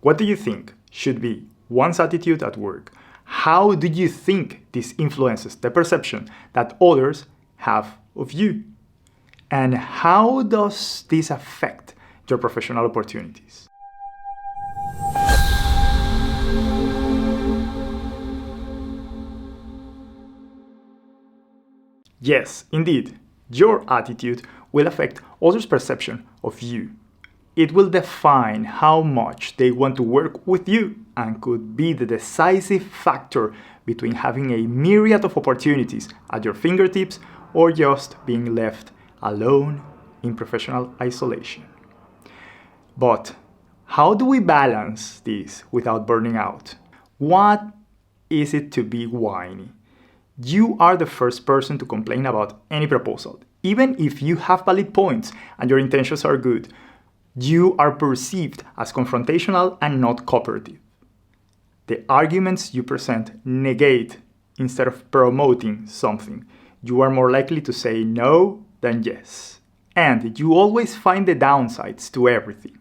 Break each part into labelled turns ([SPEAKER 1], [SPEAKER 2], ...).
[SPEAKER 1] What do you think should be one's attitude at work? How do you think this influences the perception that others have of you? And how does this affect your professional opportunities? Yes, indeed, your attitude will affect others' perception of you. It will define how much they want to work with you and could be the decisive factor between having a myriad of opportunities at your fingertips or just being left alone in professional isolation. But how do we balance this without burning out? What is it to be whiny? You are the first person to complain about any proposal. Even if you have valid points and your intentions are good, you are perceived as confrontational and not cooperative. The arguments you present negate instead of promoting something. You are more likely to say no than yes. And you always find the downsides to everything.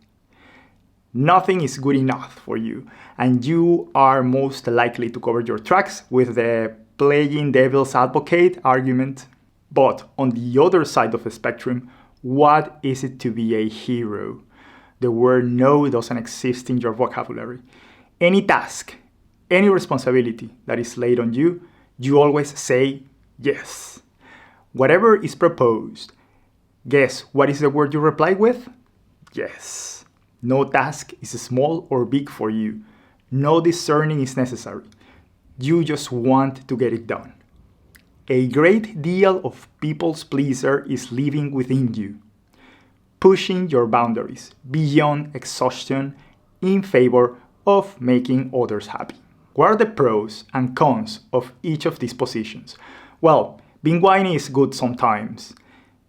[SPEAKER 1] Nothing is good enough for you, and you are most likely to cover your tracks with the playing devil's advocate argument. But on the other side of the spectrum, what is it to be a hero? The word no doesn't exist in your vocabulary. Any task, any responsibility that is laid on you, you always say yes. Whatever is proposed, guess what is the word you reply with? Yes. No task is small or big for you. No discerning is necessary. You just want to get it done. A great deal of people's pleaser is living within you, pushing your boundaries beyond exhaustion in favor of making others happy. What are the pros and cons of each of these positions? Well, being whiny is good sometimes.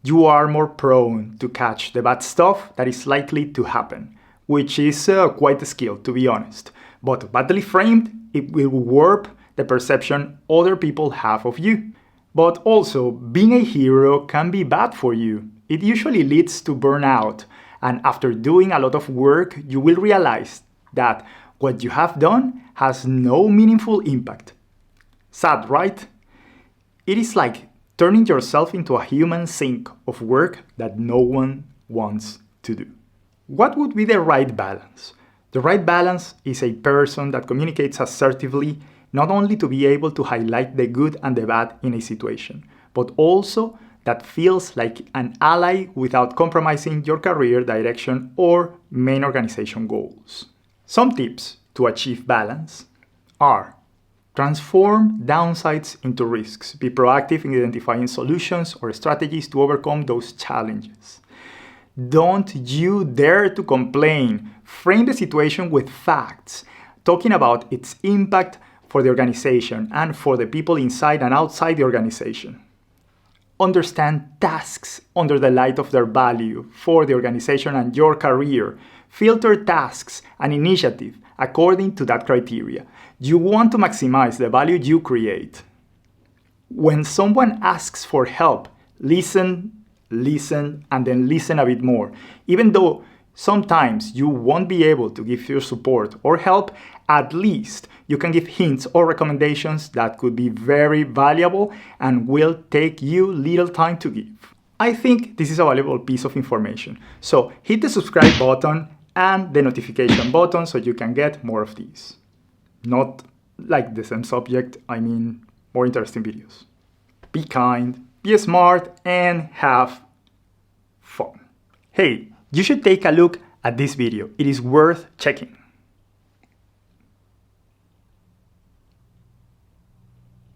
[SPEAKER 1] You are more prone to catch the bad stuff that is likely to happen, which is quite a skill, to be honest. But badly framed, it will warp the perception other people have of you. But also, being a hero can be bad for you. It usually leads to burnout, and after doing a lot of work, you will realize that what you have done has no meaningful impact. Sad, right? It is like turning yourself into a human sink of work that no one wants to do. What would be the right balance? The right balance is a person that communicates assertively, not only to be able to highlight the good and the bad in a situation, but also that feels like an ally without compromising your career direction or main organization goals. Some tips to achieve balance are: transform downsides into risks. Be proactive in identifying solutions or strategies to overcome those challenges. Don't you dare to complain. Frame the situation with facts, talking about its impact for the organization and for the people inside and outside the organization. Understand tasks under the light of their value for the organization and your career. Filter tasks and initiatives according to that criteria. You want to maximize the value you create. When someone asks for help, listen, and then listen a bit more. Even though sometimes you won't be able to give your support or help, at least you can give hints or recommendations that could be very valuable and will take you little time to give. I think this is a valuable piece of information. So hit the subscribe button and the notification button so you can get more of these. Not like the same subject, I mean more interesting videos. Be kind, be smart, and have fun. Hey, you should take a look at this video. It is worth checking.